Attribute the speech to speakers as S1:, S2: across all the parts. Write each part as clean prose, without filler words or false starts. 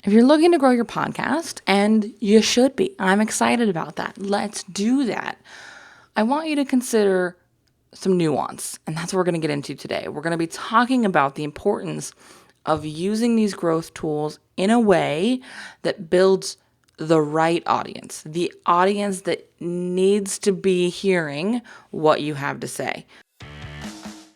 S1: If you're looking to grow your podcast, and you should be, I'm excited about that. Let's do that. I want you to consider some nuance, and that's what we're going to get into today. We're going to be talking about the importance of using these growth tools in a way that builds the right audience, the audience that needs to be hearing what you have to say.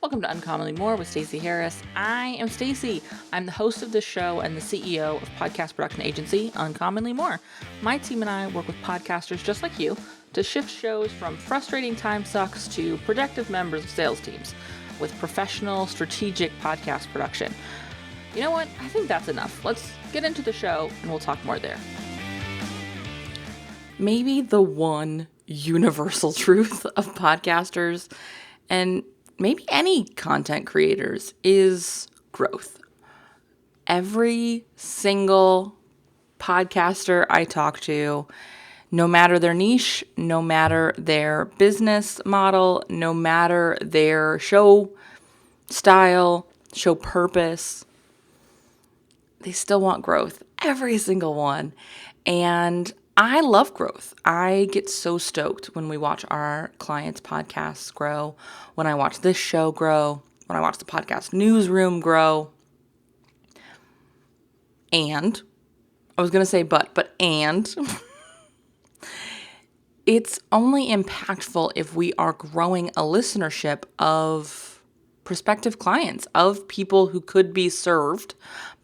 S1: Welcome to Uncommonly More with Stacey Harris. I am Stacey. I'm the host of this show and the CEO of podcast production agency Uncommonly More. My team and I work with podcasters just like you to shift shows from frustrating time sucks to productive members of sales teams with professional, strategic podcast production. You know what? I think that's enough. Let's get into the show and we'll talk more there. Maybe the one universal truth of podcasters and maybe any content creators is growth. Every single podcaster I talk to, no matter their niche, no matter their business model, no matter their show style, show purpose, they still want growth. Every single one. And I love growth. I get so stoked when we watch our clients' podcasts grow, when I watch this show grow, when I watch the podcast newsroom grow. And I was going to say and it's only impactful if we are growing a listenership of prospective clients, of people who could be served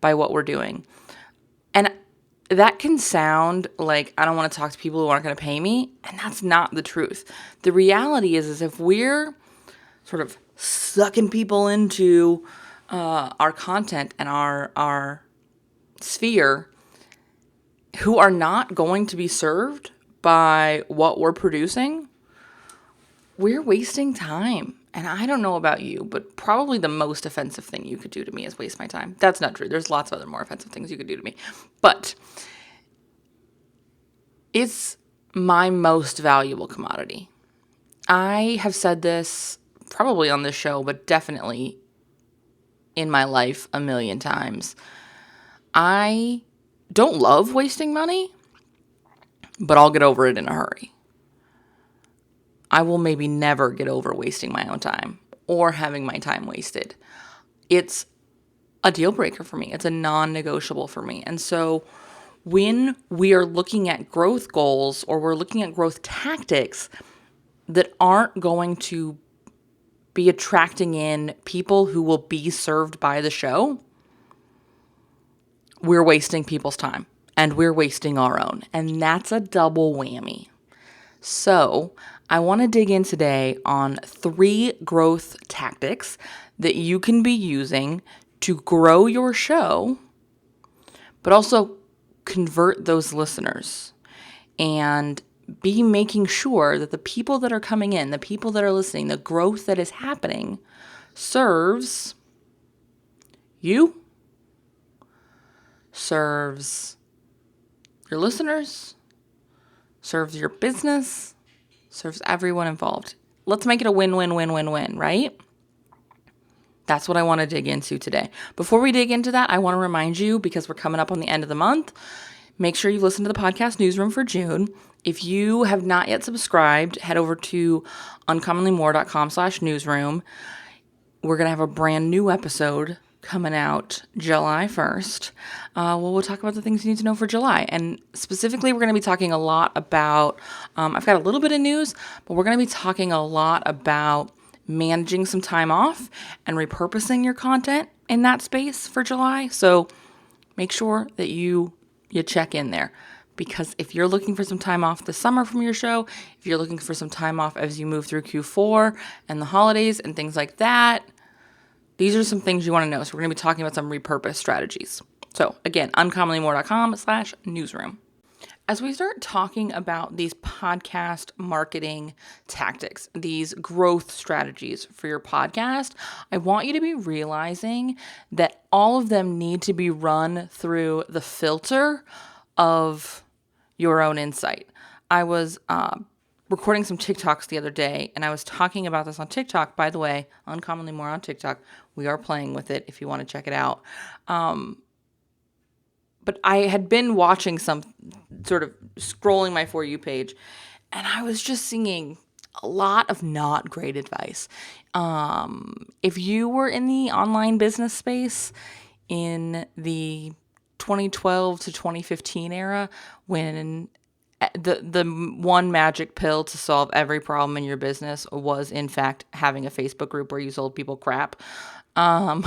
S1: by what we're doing. And that can sound like I don't want to talk to people who aren't going to pay me, and that's not the truth. The reality is if we're sort of sucking people into our content and our sphere who are not going to be served by what we're producing, we're wasting time. And I don't know about you, but probably the most offensive thing you could do to me is waste my time. That's not true. There's lots of other more offensive things you could do to me. But it's my most valuable commodity. I have said this probably on this show, but definitely in my life a million times. I don't love wasting money, but I'll get over it in a hurry. I will maybe never get over wasting my own time or having my time wasted. It's a deal breaker for me. It's a non-negotiable for me. And so when we are looking at growth goals or we're looking at growth tactics that aren't going to be attracting in people who will be served by the show, we're wasting people's time and we're wasting our own. And that's a double whammy. So I want to dig in today on 3 growth tactics that you can be using to grow your show, but also convert those listeners and be making sure that the people that are coming in, the people that are listening, the growth that is happening serves you, serves your listeners, serves your business, serves everyone involved. Let's make it a win-win-win-win-win, right? That's what I want to dig into today. Before we dig into that, I want to remind you, because we're coming up on the end of the month, make sure you listen to the podcast newsroom for June. If you have not yet subscribed, head over to uncommonlymore.com/newsroom. We're going to have a brand new episode coming out July 1st. We'll talk about the things you need to know for July. And specifically, we're going to be talking a lot about, I've got a little bit of news, but we're going to be talking a lot about managing some time off and repurposing your content in that space for July. So make sure that you check in there. Because if you're looking for some time off this summer from your show, if you're looking for some time off as you move through Q4 and the holidays and things like that, these are some things you want to know. So we're going to be talking about some repurpose strategies. So again, uncommonlymore.com/newsroom. As we start talking about these podcast marketing tactics, these growth strategies for your podcast, I want you to be realizing that all of them need to be run through the filter of your own insight. I was recording some TikToks the other day, and I was talking about this on TikTok. By the way, Uncommonly More on TikTok. We are playing with it if you want to check it out. But But I had been watching some sort of scrolling my For You page, and I was just seeing a lot of not great advice. If you were in the online business space in the 2012 to 2015 era, when the one magic pill to solve every problem in your business was in fact having a Facebook group where you sold people crap. Um,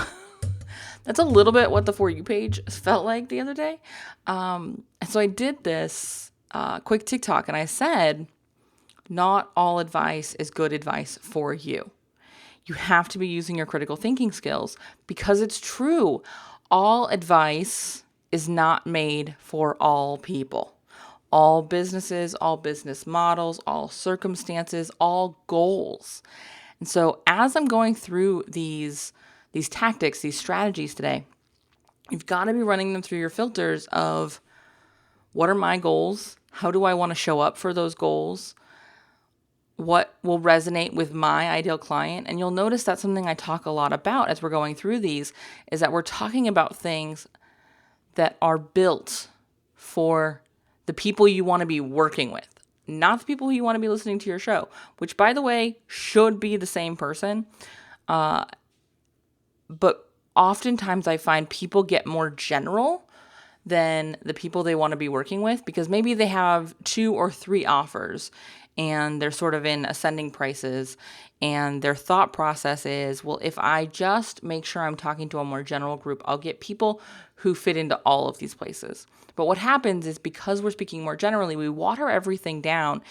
S1: that's a little bit what the For You page felt like the other day. And so I did this quick TikTok and I said, not all advice is good advice for you. You have to be using your critical thinking skills because it's true. All advice is not made for all people. All businesses, all business models, all circumstances, all goals. And so as I'm going through these tactics, these strategies today, you've got to be running them through your filters of what are my goals? How do I want to show up for those goals? What will resonate with my ideal client? And you'll notice that's something I talk a lot about as we're going through these, is that we're talking about things that are built for the people you want to be working with, not the people who you want to be listening to your show, which, by the way, should be the same person. But oftentimes I find people get more general than the people they want to be working with because maybe they have 2 or 3 offers and they're sort of in ascending prices and their thought process is, well, if I just make sure I'm talking to a more general group, I'll get people who fit into all of these places. But what happens is because we're speaking more generally, we water everything down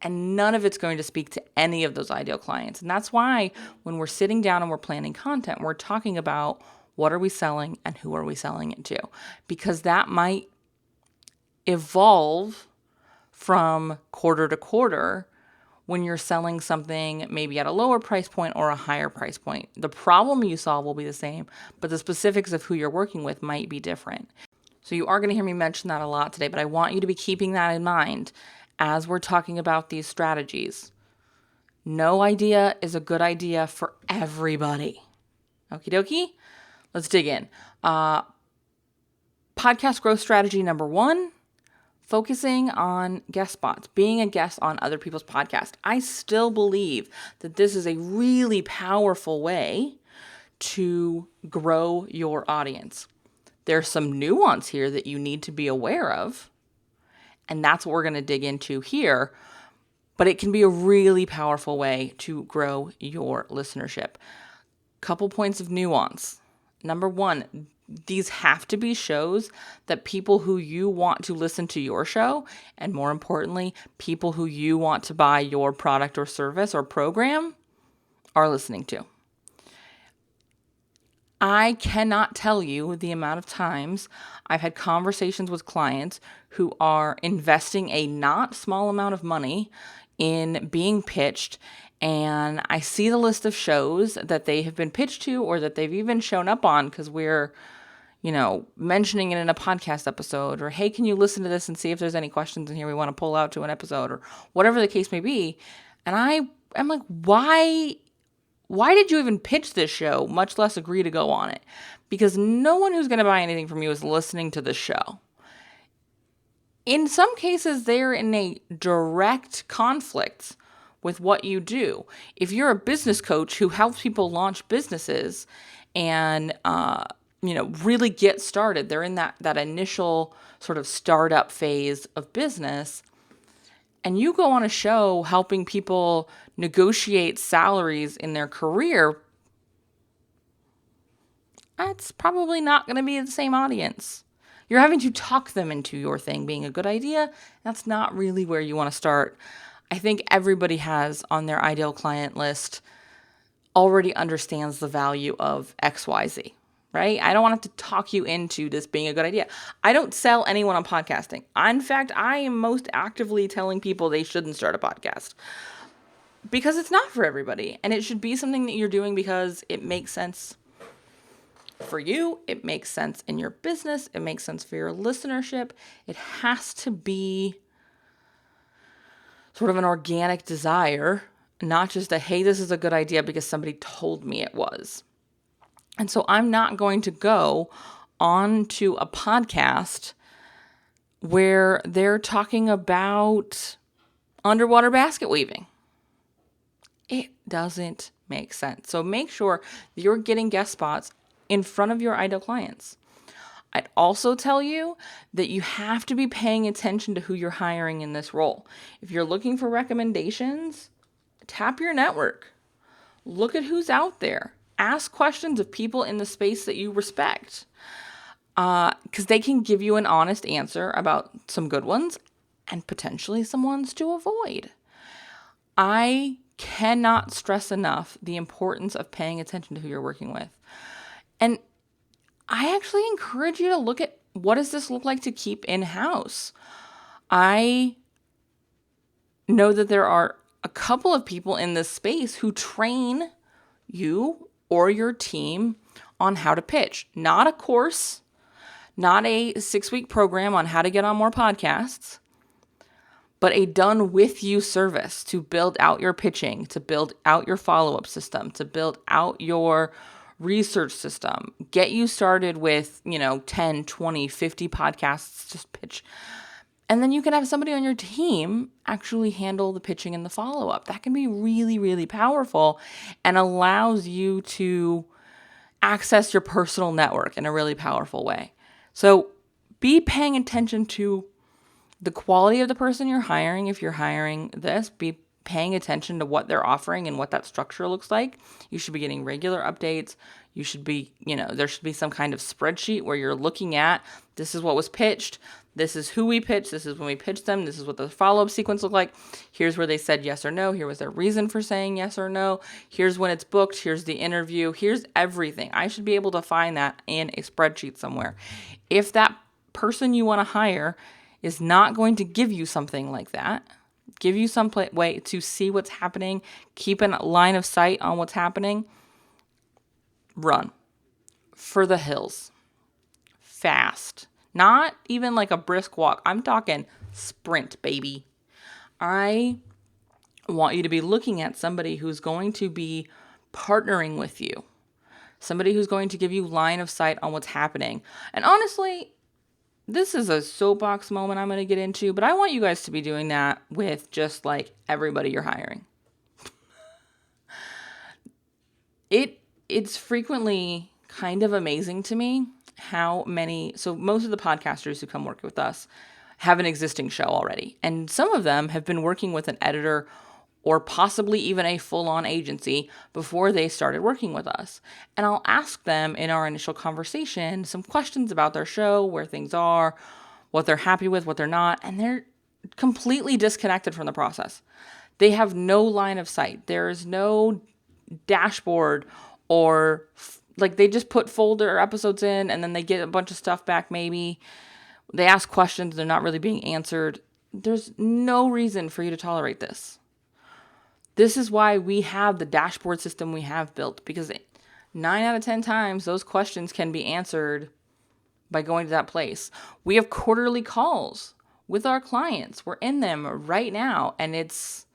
S1: and none of it's going to speak to any of those ideal clients. And that's why when we're sitting down and we're planning content, we're talking about what are we selling and who are we selling it to? Because that might evolve from quarter to quarter when you're selling something maybe at a lower price point or a higher price point. The problem you solve will be the same, but the specifics of who you're working with might be different. So you are going to hear me mention that a lot today, but I want you to be keeping that in mind as we're talking about these strategies. No idea is a good idea for everybody. Okie dokie? Let's dig in. Podcast growth strategy number 1, focusing on guest spots, being a guest on other people's podcasts. I still believe that this is a really powerful way to grow your audience. There's some nuance here that you need to be aware of, and that's what we're going to dig into here. But it can be a really powerful way to grow your listenership. Couple points of nuance. Number 1, these have to be shows that people who you want to listen to your show, and more importantly, people who you want to buy your product or service or program are listening to. I cannot tell you the amount of times I've had conversations with clients who are investing a not small amount of money in being pitched, and I see the list of shows that they have been pitched to or that they've even shown up on because we're, mentioning it in a podcast episode, or, hey, can you listen to this and see if there's any questions in here we want to pull out to an episode, or whatever the case may be. And I'm like, why did you even pitch this show, much less agree to go on it? Because no one who's going to buy anything from you is listening to the show. In some cases, they're in a direct conflict with what you do. If you're a business coach who helps people launch businesses and, really get started, they're in that initial sort of startup phase of business, and you go on a show helping people negotiate salaries in their career, that's probably not going to be the same audience. You're having to talk them into your thing being a good idea. That's not really where you want to start. I think everybody has on their ideal client list already understands the value of XYZ, right? I don't want to have to talk you into this being a good idea. I don't sell anyone on podcasting. In fact, I am most actively telling people they shouldn't start a podcast because it's not for everybody. And it should be something that you're doing because it makes sense for you. It makes sense in your business. It makes sense for your listenership. It has to be sort of an organic desire, not just a, hey, this is a good idea because somebody told me it was. And so I'm not going to go on to a podcast where they're talking about underwater basket weaving. It doesn't make sense. So make sure you're getting guest spots in front of your ideal clients. I'd also tell you that you have to be paying attention to who you're hiring in this role. If you're looking for recommendations, tap your network. Look at who's out there. Ask questions of people in the space that you respect, because they can give you an honest answer about some good ones and potentially some ones to avoid. I cannot stress enough the importance of paying attention to who you're working with. And I actually encourage you to look at, what does this look like to keep in-house? I know that there are a couple of people in this space who train you or your team on how to pitch. Not a course, not a 6-week program on how to get on more podcasts, but a done with you service to build out your pitching, to build out your follow-up system, to build out your research system, get you started with, 10, 20, 50 podcasts, just pitch. And then you can have somebody on your team actually handle the pitching and the follow-up. That can be really, really powerful and allows you to access your personal network in a really powerful way. So be paying attention to the quality of the person you're hiring. If you're hiring this, be paying attention to what they're offering and what that structure looks like. You should be getting regular updates. You should be, there should be some kind of spreadsheet where you're looking at, this is what was pitched. This is who we pitched. This is when we pitched them. This is what the follow-up sequence looked like. Here's where they said yes or no. Here was their reason for saying yes or no. Here's when it's booked. Here's the interview. Here's everything. I should be able to find that in a spreadsheet somewhere. If that person you want to hire is not going to give you something like that, give you some way to see what's happening, keep a line of sight on what's happening, run for the hills fast. Not even like a brisk walk. I'm talking sprint, baby. I want you to be looking at somebody who's going to be partnering with you. Somebody who's going to give you line of sight on what's happening. And honestly, this is a soapbox moment I'm going to get into, but I want you guys to be doing that with just like everybody you're hiring. It's frequently kind of amazing to me how many, so most of the podcasters who come work with us have an existing show already. And some of them have been working with an editor or possibly even a full-on agency before they started working with us. And I'll ask them in our initial conversation some questions about their show, where things are, what they're happy with, what they're not, and they're completely disconnected from the process. They have no line of sight. There is no dashboard or like they just put folder episodes in and then they get a bunch of stuff back maybe. They ask questions, they're not really being answered. There's no reason for you to tolerate this. This is why we have the dashboard system we have built, because 9 out of 10 times those questions can be answered by going to that place. We have quarterly calls with our clients. We're in them right now, and it's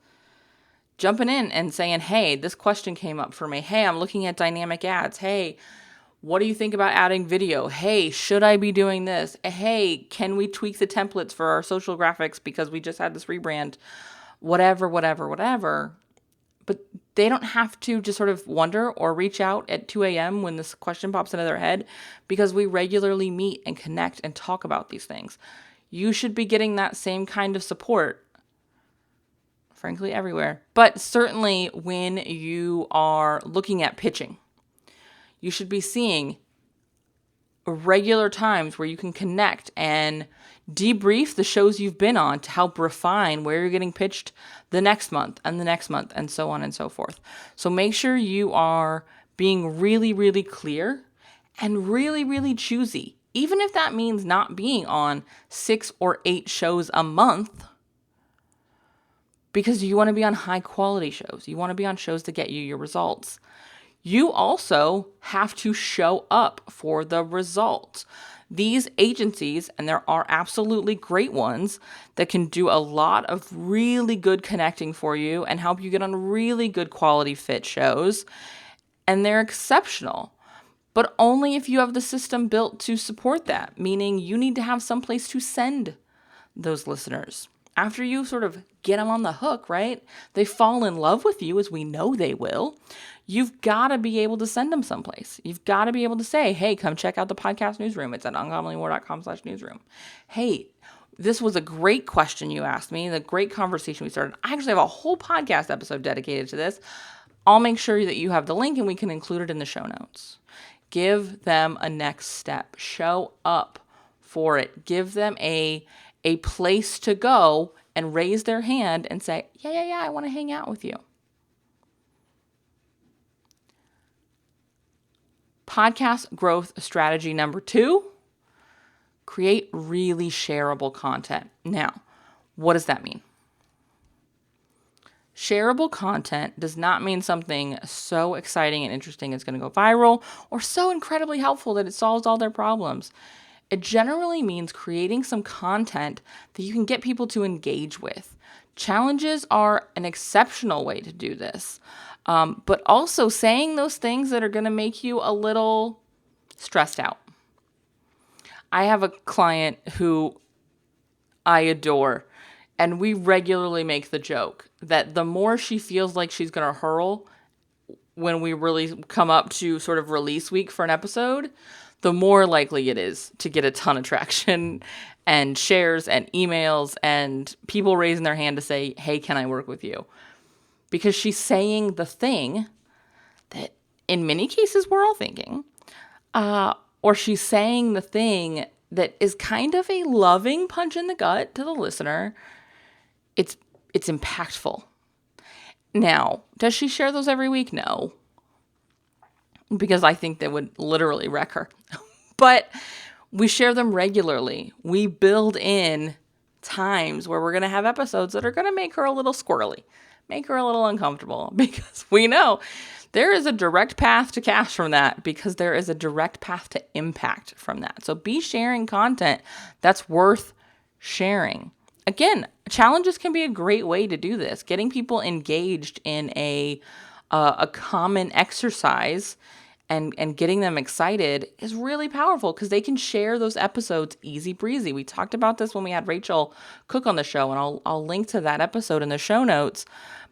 S1: jumping in and saying, hey, this question came up for me. Hey, I'm looking at dynamic ads. Hey, what do you think about adding video? Hey, should I be doing this? Hey, can we tweak the templates for our social graphics because we just had this rebrand? Whatever. But they don't have to just sort of wonder or reach out at 2 a.m. when this question pops into their head, because we regularly meet and connect and talk about these things. You should be getting that same kind of support, frankly, everywhere. But certainly when you are looking at pitching, you should be seeing regular times where you can connect and debrief the shows you've been on to help refine where you're getting pitched the next month and so on and so forth. So make sure you are being really, really clear and really, really choosy, even if that means not being on 6 or 8 shows a month, because you want to be on high quality shows. You want to be on shows that get you your results. You also have to show up for the results. These agencies, and there are absolutely great ones that can do a lot of really good connecting for you and help you get on really good quality fit shows. And they're exceptional, but only if you have the system built to support that, meaning you need to have some place to send those listeners. After you sort of get them on the hook, right? They fall in love with you, as we know they will. You've got to be able to send them someplace. You've got to be able to say, hey, come check out the podcast newsroom. It's at uncommonlymore.com/newsroom. Hey, this was a great question you asked me, the great conversation we started. I actually have a whole podcast episode dedicated to this. I'll make sure that you have the link and we can include it in the show notes. Give them a next step. Show up for it. Give them a place to go and raise their hand and say, yeah, I want to hang out with you. Podcast growth strategy number 2, create really shareable content. Now, what does that mean? Shareable content does not mean something so exciting and interesting it's going to go viral or so incredibly helpful that it solves all their problems. It generally means creating some content that you can get people to engage with. Challenges are an exceptional way to do this, but also saying those things that are going to make you a little stressed out. I have a client who I adore, and we regularly make the joke that the more she feels like she's going to hurl when we really come up to sort of release week for an episode, the more likely it is to get a ton of traction and shares and emails and people raising their hand to say, hey, can I work with you? Because she's saying the thing that in many cases we're all thinking, or she's saying the thing that is kind of a loving punch in the gut to the listener. It's impactful. Now, does she share those every week? No. Because I think they would literally wreck her. But we share them regularly. We build in times where we're going to have episodes that are going to make her a little squirrely, make her a little uncomfortable, because we know there is a direct path to cash from that, because there is a direct path to impact from that. So be sharing content that's worth sharing. Again, challenges can be a great way to do this. Getting people engaged in a common exercise and getting them excited is really powerful, because they can share those episodes easy breezy. We talked about this when we had Rachel Cook on the show, and I'll link to that episode in the show notes.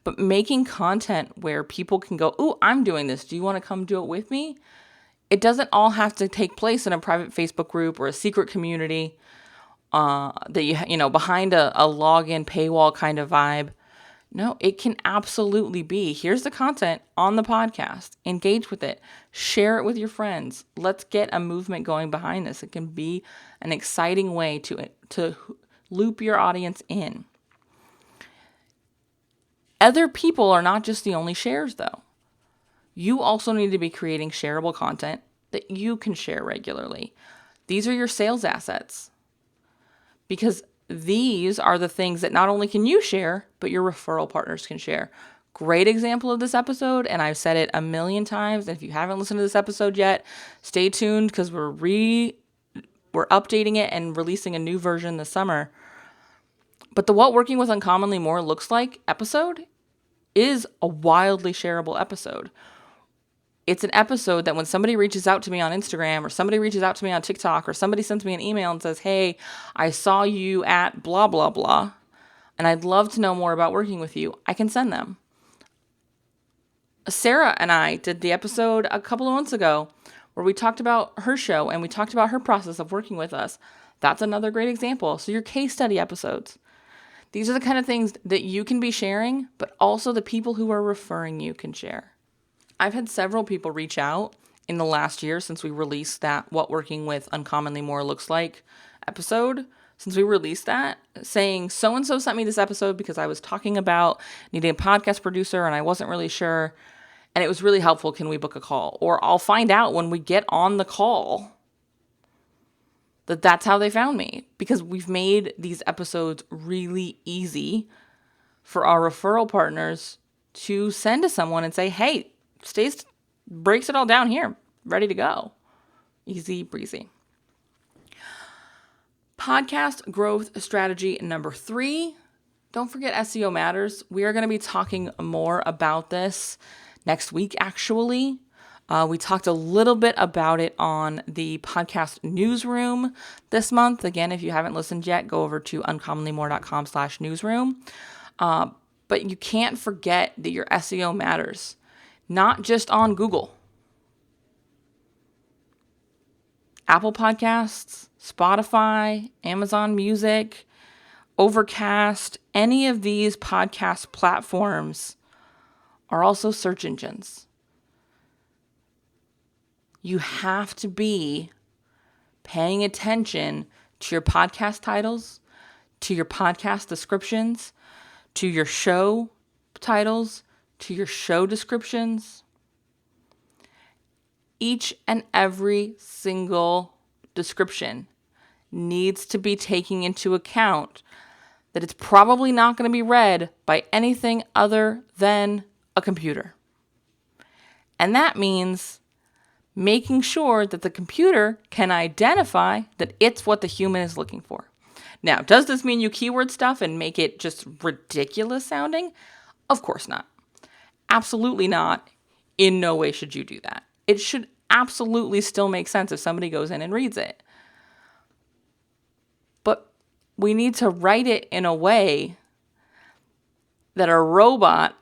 S1: But making content where people can go, ooh, I'm doing this. Do you want to come do it with me? It doesn't all have to take place in a private Facebook group or a secret community that you know behind a login paywall kind of vibe. No, it can absolutely be, here's the content on the podcast. Engage with it. Share it with your friends. Let's get a movement going behind this. It can be an exciting way to loop your audience in. Other people are not just the only shares, though. You also need to be creating shareable content that you can share regularly. These are your sales assets, because these are the things that not only can you share, but your referral partners can share. Great example of this episode, and I've said it a million times, and if you haven't listened to this episode yet, stay tuned, because we're updating it and releasing a new version this summer. But the What Working with Uncommonly More Looks Like episode is a wildly shareable episode. It's an episode that when somebody reaches out to me on Instagram, or somebody reaches out to me on TikTok, or somebody sends me an email and says, hey, I saw you at blah, blah, blah, and I'd love to know more about working with you, I can send them. Sarah and I did the episode a couple of months ago where we talked about her show and we talked about her process of working with us. That's another great example. So your case study episodes. These are the kind of things that you can be sharing, but also the people who are referring you can share. I've had several people reach out in the last year since we released that What Working with Uncommonly More Looks Like episode. Since we released that, saying so-and-so sent me this episode because I was talking about needing a podcast producer and I wasn't really sure, and it was really helpful. Can we book a call? Or I'll find out when we get on the call that that's how they found me, because we've made these episodes really easy for our referral partners to send to someone and say, hey, Stace breaks it all down here, ready to go. Easy breezy. Podcast growth strategy number 3. Don't forget SEO matters. We are going to be talking more about this next week, actually. We talked a little bit about it on the podcast newsroom this month. Again, if you haven't listened yet, go over to uncommonlymore.com/newsroom. But you can't forget that your SEO matters, not just on Google. Apple Podcasts, Spotify, Amazon Music, Overcast, any of these podcast platforms are also search engines. You have to be paying attention to your podcast titles, to your podcast descriptions, to your show titles, to your show descriptions. Each and every single description needs to be taking into account that it's probably not going to be read by anything other than a computer. And that means making sure that the computer can identify that it's what the human is looking for. Now, does this mean you keyword stuff and make it just ridiculous sounding? Of course not. Absolutely not. In no way should you do that. It should absolutely still make sense if somebody goes in and reads it. But we need to write it in a way that a robot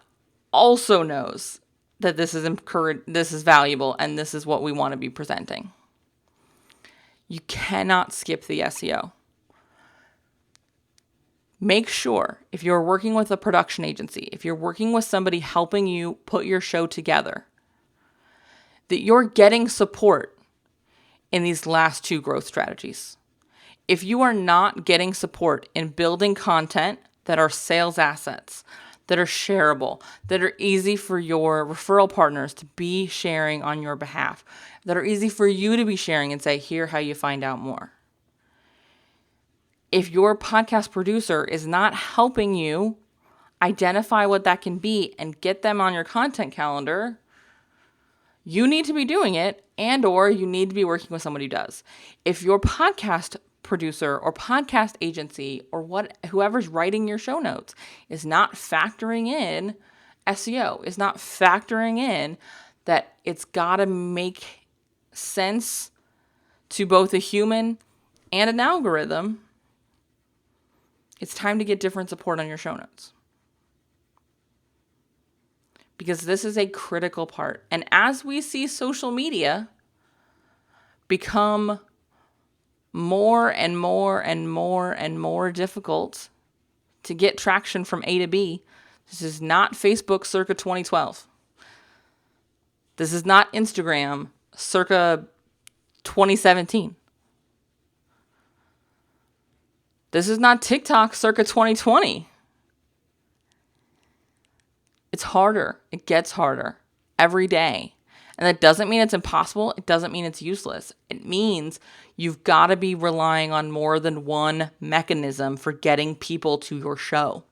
S1: also knows that this is valuable and this is what we want to be presenting. You cannot skip the SEO. Make sure, if you're working with a production agency, if you're working with somebody helping you put your show together, that you're getting support in these last two growth strategies. If you are not getting support in building content that are sales assets, that are shareable, that are easy for your referral partners to be sharing on your behalf, that are easy for you to be sharing and say, here, how you find out more. If your podcast producer is not helping you identify what that can be and get them on your content calendar, you need to be doing it, and or you need to be working with somebody who does. If your podcast producer or podcast agency or whoever's writing your show notes is not factoring in SEO, is not factoring in that it's got to make sense to both a human and an algorithm, it's time to get different support on your show notes. Because this is a critical part. And as we see social media become more and more and more and more difficult to get traction from A to B, this is not Facebook circa 2012. This is not Instagram circa 2017. This is not TikTok circa 2020. It's harder. It gets harder every day. And that doesn't mean it's impossible. It doesn't mean it's useless. It means you've got to be relying on more than one mechanism for getting people to your show.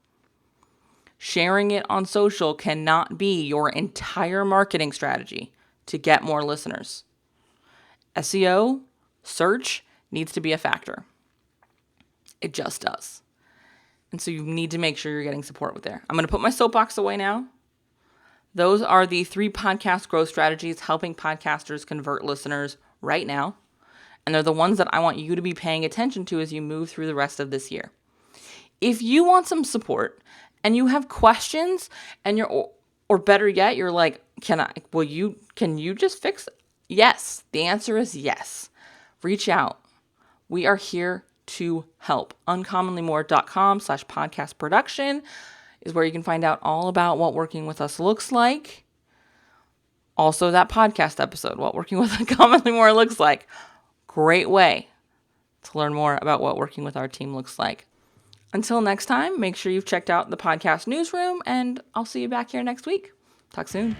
S1: Sharing it on social cannot be your entire marketing strategy to get more listeners. SEO, search, needs to be a factor. It just does. And so you need to make sure you're getting support with there. I'm going to put my soapbox away now. Those are the 3 podcast growth strategies helping podcasters convert listeners right now. And they're the ones that I want you to be paying attention to as you move through the rest of this year. If you want some support and you have questions and or better yet, you're like, can you just fix it? Yes. The answer is yes. Reach out. We are here to help. uncommonlymore.com/podcast production is where you can find out all about what working with us looks like. Also, that podcast episode, what working with Uncommonly More looks like. Great way to learn more about what working with our team looks like. Until next time, make sure you've checked out the podcast newsroom, and I'll see you back here next week. Talk soon.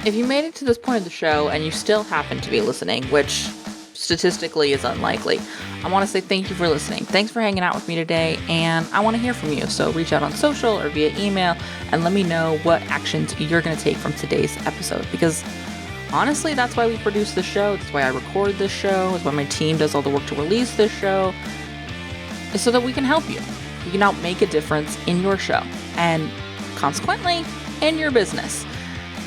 S1: If you made it to this point of the show and you still happen to be listening, which statistically is unlikely, I want to say thank you for listening. Thanks for hanging out with me today, and I want to hear from you. So reach out on social or via email and let me know what actions you're going to take from today's episode, because honestly, that's why we produce this show. That's why I record this show. It's why my team does all the work to release this show, is so that we can help you. We can help make a difference in your show. And consequently, in your business.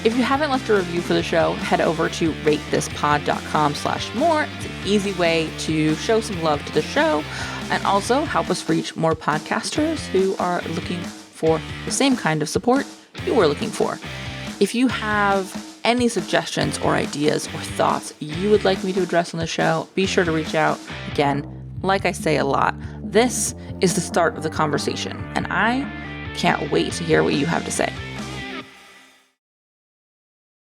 S1: If you haven't left a review for the show, head over to ratethispod.com/more. It's an easy way to show some love to the show and also help us reach more podcasters who are looking for the same kind of support you were looking for. If you have any suggestions or ideas or thoughts you would like me to address on the show, be sure to reach out. Again, like I say a lot, this is the start of the conversation, and I can't wait to hear what you have to say.